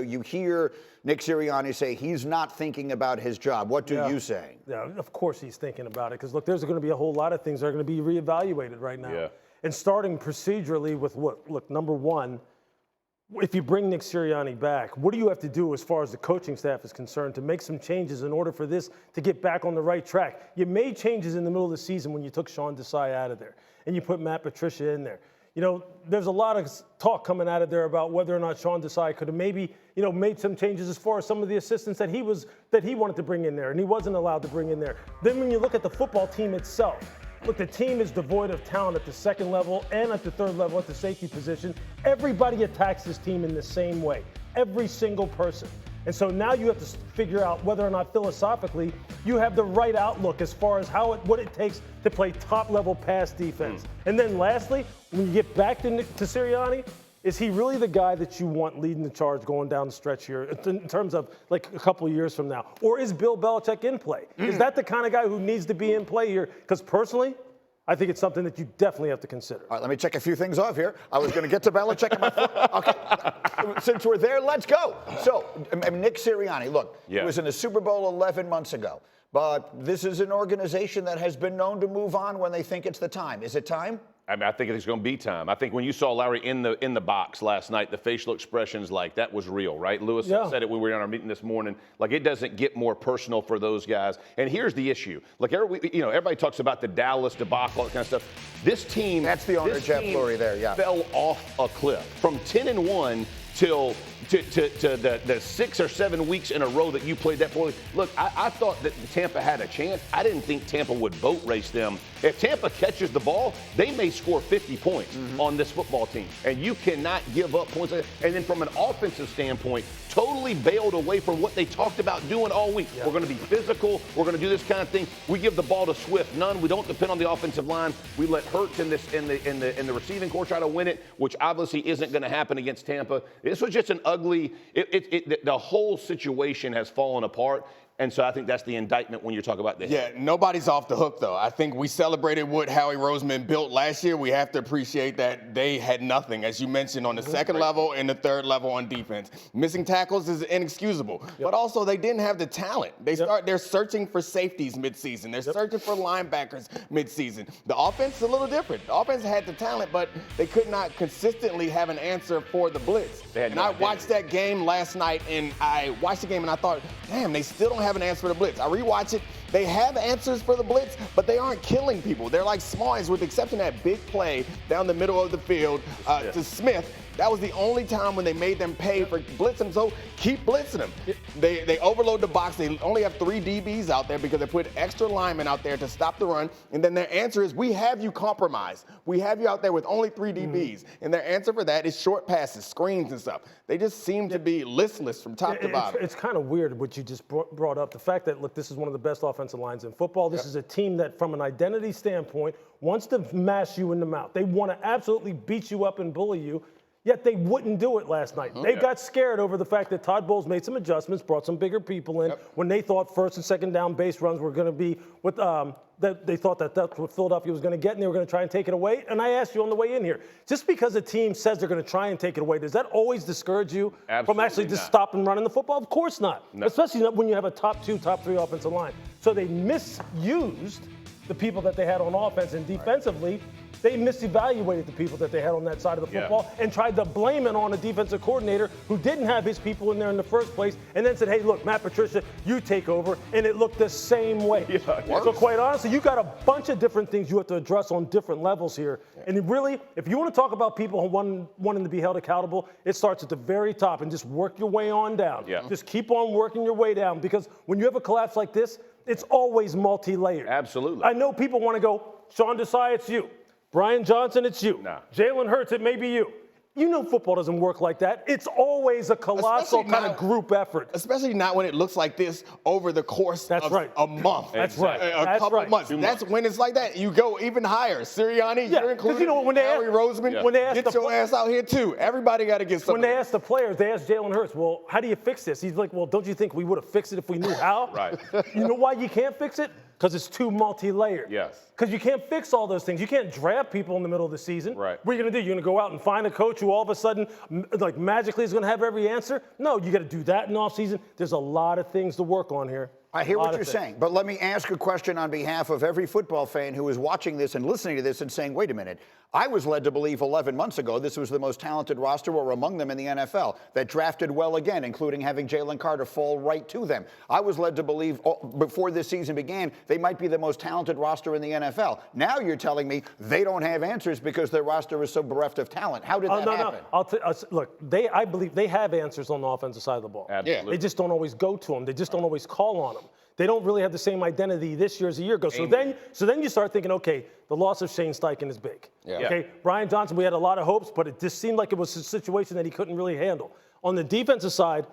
You hear Nick Sirianni say he's not thinking about his job. What do you say? Yeah, of course he's thinking about it because, look, there's going to be a whole lot of things that are going to be reevaluated right now. Yeah. And starting procedurally with what? Look, number one, if you bring Nick Sirianni back, what do you have to do as far as the coaching staff is concerned to make some changes in order for this to get back on the right track? You made changes in the middle of the season when you took Sean Desai out of there and you put Matt Patricia in there. You know, there's a lot of talk coming out of there about whether or not Sean Desai could have maybe, made some changes as far as some of the assistants that he wanted to bring in there and he wasn't allowed to bring in there. Then when you look at the football team itself, look, the team is devoid of talent at the second level and at the third level at the safety position. Everybody attacks this team in the same way, every single person. And so now you have to figure out whether or not philosophically you have the right outlook as far as what it takes to play top-level pass defense. And then lastly, when you get back to Sirianni, is he really the guy that you want leading the charge going down the stretch here in terms of like a couple of years from now? Or is Bill Belichick in play? Is that the kind of guy who needs to be in play here? Because personally, I think it's something that you definitely have to consider. All right, let me check a few things off here. I was going to get to Belichick. Okay, since we're there, let's go. So, Nick Sirianni, look, he was in the Super Bowl 11 months ago. But this is an organization that has been known to move on when they think it's the time. Is it time? I think it's going to be time. I think when you saw Larry in the box last night, the facial expressions, like, that was real, right? Lewis said it when we were in our meeting this morning. Like, it doesn't get more personal for those guys. And here's the issue. Like, everybody talks about the Dallas debacle, all that kind of stuff. This team, that's the owner, Jeff Lurie, there, fell off a cliff from 10-1 till the 6 or 7 weeks in a row that you played that poorly. Look, I thought that Tampa had a chance. I didn't think Tampa would boat race them. If Tampa catches the ball, they may score 50 points on this football team. And you cannot give up points. And then from an offensive standpoint, totally bailed away from what they talked about doing all week. We're going to be physical. We're going to do this kind of thing. We give the ball to Swift. None. We don't depend on the offensive line. We let Hurts in the receiving corps try to win it, which obviously isn't going to happen against Tampa. This was just an ugly. The whole situation has fallen apart. And so I think that's the indictment when you talk about this. Yeah, nobody's off the hook, though. I think we celebrated what Howie Roseman built last year. We have to appreciate that they had nothing, as you mentioned, on the second level and the third level on defense. Missing tackles is inexcusable. But also, they didn't have the talent. They're searching for safeties midseason. They're searching for linebackers midseason. The offense is a little different. The offense had the talent, but they could not consistently have an answer for the blitz. And I watched that game last night, and I thought, damn, they still don't have an answer for the blitz. I rewatch it. They have answers for the blitz, but they aren't killing people. They're like smalls, with the exception of that big play down the middle of the field to Smith. That was the only time when they made them pay for blitzing. So keep blitzing them. They overload the box. They only have 3 DBs out there because they put extra linemen out there to stop the run. And then their answer is, we have you compromised. We have you out there with only 3 DBs. And their answer for that is short passes, screens and stuff. They just seem to be listless from top to bottom. It's kind of weird what you just brought up. The fact that, look, this is one of the best offensive lines in football. This is a team that, from an identity standpoint, wants to mash you in the mouth. They want to absolutely beat you up and bully you. Yet they wouldn't do it last night. They got scared over the fact that Todd Bowles made some adjustments, brought some bigger people in when they thought first and second down base runs were going to be what they thought that's what Philadelphia was going to get, and they were going to try and take it away. And I asked you on the way in here, just because a team says they're going to try and take it away, does that always discourage you from actually just stopping running the football? Of course not, especially when you have a top 2, top 3 offensive line. So they misused the people that they had on offense, and defensively, they misevaluated the people that they had on that side of the football and tried to blame it on a defensive coordinator who didn't have his people in there in the first place, and then said, hey, look, Matt Patricia, you take over, and it looked the same way. So quite honestly, you got a bunch of different things you have to address on different levels here. And really, if you want to talk about people wanting to be held accountable, it starts at the very top and just work your way on down. Just keep on working your way down, because when you have a collapse like this, it's always multi-layered. Absolutely. I know people want to go, Sean Desai, it's you. Brian Johnson, it's you. Jalen Hurts, it may be you. You know football doesn't work like that. It's always a colossal kind of group effort. Especially not when it looks like this over the course of a month. That's right. A couple of months. That's when it's like that. You go even higher. Sirianni, you're included. When Harry Roseman, get your ass out here too. Everybody got to get something. When they ask the players, they ask Jalen Hurts, well, how do you fix this? He's like, well, don't you think we would have fixed it if we knew how? Right. You know why you can't fix it? because it's too multi-layered. Yes. Because you can't fix all those things. You can't draft people in the middle of the season. Right. What are you going to do? You're going to go out and find a coach who all of a sudden, like magically, is going to have every answer? No, you got to do that in offseason. There's a lot of things to work on here. I hear what you're saying, but let me ask a question on behalf of every football fan who is watching this and listening to this and saying, wait a minute, I was led to believe 11 months ago this was the most talented roster or among them in the NFL that drafted well again, including having Jalen Carter fall right to them. I was led to believe before this season began they might be the most talented roster in the NFL. Now you're telling me they don't have answers because their roster is so bereft of talent. How did that happen? No. Look, I believe they have answers on the offensive side of the ball. Absolutely. They just don't always go to them. They just don't always call on them. They don't really have the same identity this year as a year ago. So then you start thinking, okay, the loss of Shane Steichen is big. Yeah. Okay, Brian Johnson, we had a lot of hopes, but it just seemed like it was a situation that he couldn't really handle. On the defensive side,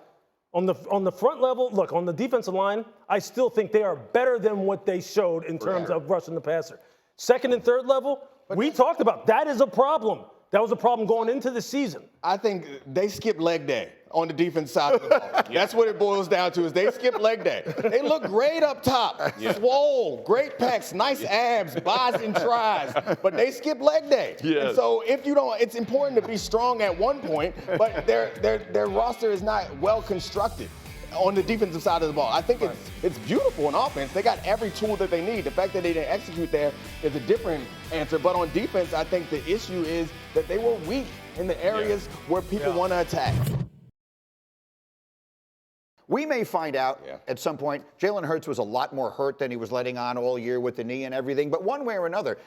on the front level, look, on the defensive line, I still think they are better than what they showed in terms of rushing the passer. Second and third level, we talked about that is a problem. That was a problem going into the season. I think they skipped leg day on the defense side of the ball. That's what it boils down to is they skip leg day. They look great up top. Swole, great pecs, nice abs, buys and tries, but they skip leg day. Yes. And so if you don't, it's important to be strong at one point, but their roster is not well constructed on the defensive side of the ball. I think it's beautiful in offense. They got every tool that they need. The fact that they didn't execute there is a different answer. But on defense, I think the issue is that they were weak in the areas where people want to attack. We may find out at some point Jalen Hurts was a lot more hurt than he was letting on all year with the knee and everything. But one way or another,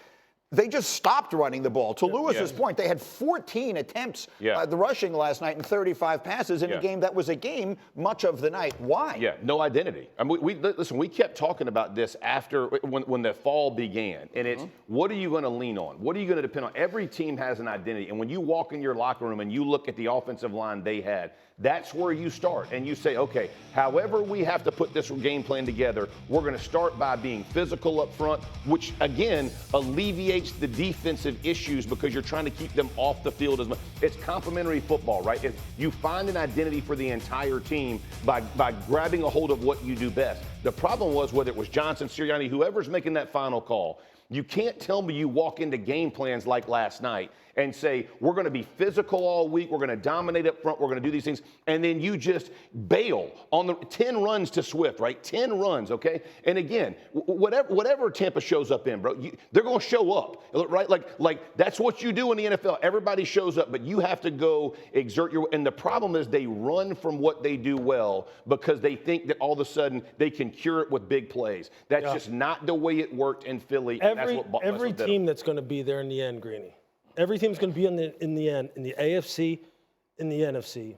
they just stopped running the ball. To Lewis's point, they had 14 attempts the rushing last night and 35 passes in a game that was a game much of the night. Why? Yeah, no identity. I mean, we kept talking about this after when the fall began, and it's what are you going to lean on? What are you going to depend on? Every team has an identity, and when you walk in your locker room and you look at the offensive line they had, that's where you start, and you say, okay, however we have to put this game plan together, we're going to start by being physical up front, which, again, alleviates the defensive issues because you're trying to keep them off the field as much. It's complementary football, right? You find an identity for the entire team by grabbing a hold of what you do best. The problem was, whether it was Johnson, Sirianni, whoever's making that final call, you can't tell me you walk into game plans like last night and say, we're going to be physical all week, we're going to dominate up front, we're going to do these things, and then you just bail on the 10 runs to Swift, right? 10 runs, okay? And again, whatever Tampa shows up in, bro, they're going to show up, right? Like that's what you do in the NFL. Everybody shows up, but you have to go exert your, and the problem is they run from what they do well because they think that all of a sudden they can cure it with big plays. That's just not the way it worked in Philly. Every team that's going to be there in the end, Greeny, every team's going to be in the end, in the AFC, in the NFC.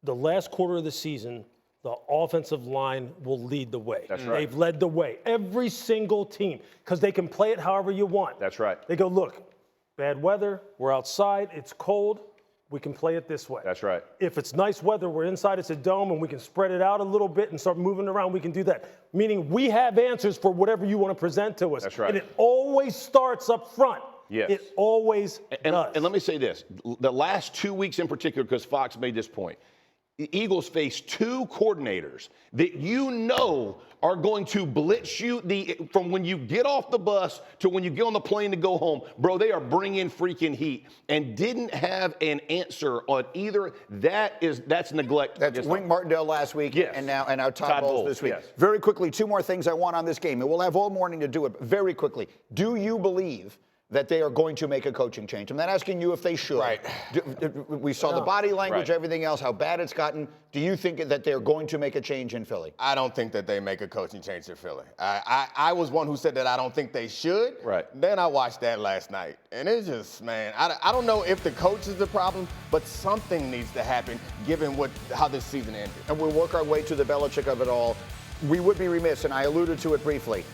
The last quarter of the season, the offensive line will lead the way. That's right. They've led the way. Every single team, because they can play it however you want. That's right. They go, look, bad weather, we're outside, it's cold, we can play it this way. That's right. If it's nice weather, we're inside, it's a dome, and we can spread it out a little bit and start moving around, we can do that. Meaning we have answers for whatever you want to present to us. That's right. And it always starts up front. Yes. It always does. And let me say this. The last 2 weeks in particular, because Fox made this point, the Eagles face two coordinators that you know are going to blitz you from when you get off the bus to when you get on the plane to go home. Bro, they are bringing freaking heat and didn't have an answer on either. That's neglect. That's Wink Martindale last week and now Todd Bowles this week. Yes. Very quickly, two more things I want on this game, and we'll have all morning to do it. Very quickly, do you believe that they are going to make a coaching change? I'm not asking you if they should. Right. We saw the body language, everything else, how bad it's gotten. Do you think that they're going to make a change in Philly? I don't think that they make a coaching change in Philly. I was one who said that I don't think they should. Right. Then I watched that last night, and it's just, man, I don't know if the coach is the problem, but something needs to happen given how this season ended. And we'll work our way to the Belichick of it all. We would be remiss, and I alluded to it briefly.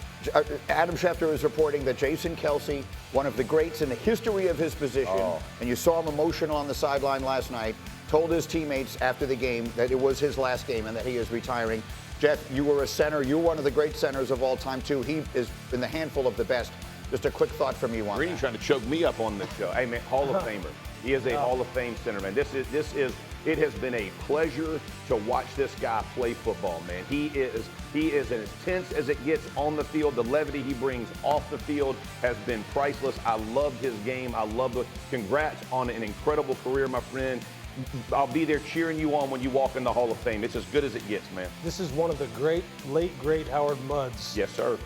Adam Schefter is reporting that Jason Kelce, one of the greats in the history of his position, and you saw him emotional on the sideline last night, told his teammates after the game that it was his last game and that he is retiring. Jeff, you were a center. You're one of the great centers of all time, too. He is in the handful of the best. Just a quick thought from you on that. Trying to choke me up on this show. Hey, man, Hall of Famer. He is a Hall of Fame center, man. This is It has been a pleasure to watch this guy play football, man. He is as intense as it gets on the field. The levity he brings off the field has been priceless. I love his game. I love it. Congrats on an incredible career, my friend. I'll be there cheering you on when you walk in the Hall of Fame. It's as good as it gets, man. This is one of the late great Howard Mudds. Yes, sir.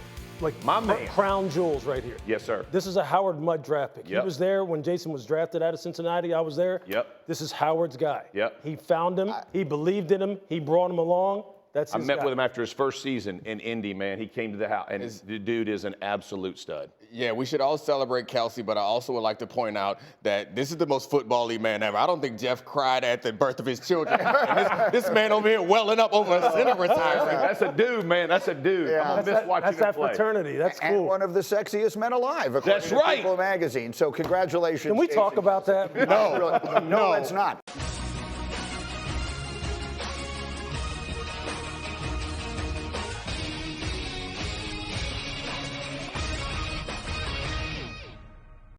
Like my man. Crown jewels right here. Yes, sir. This is a Howard Mudd draft pick. Yep. He was there when Jason was drafted out of Cincinnati. I was there. Yep. This is Howard's guy. Yep. He found him. He believed in him. He brought him along. That's his I met guy. with him after his first season in Indy, man. He came to the house, and the dude is an absolute stud. Yeah, we should all celebrate Kelce, but I also would like to point out that this is the most football-y man ever. I don't think Jeff cried at the birth of his children. this man over here welling up over a center retirement. That's a dude, man. That's a dude. Yeah. I'm gonna miss watching That's him that play. fraternity. That's And cool. one of the sexiest men alive, according That's to right. People magazine. So congratulations. Can we talk Jason. about that? No, let's not.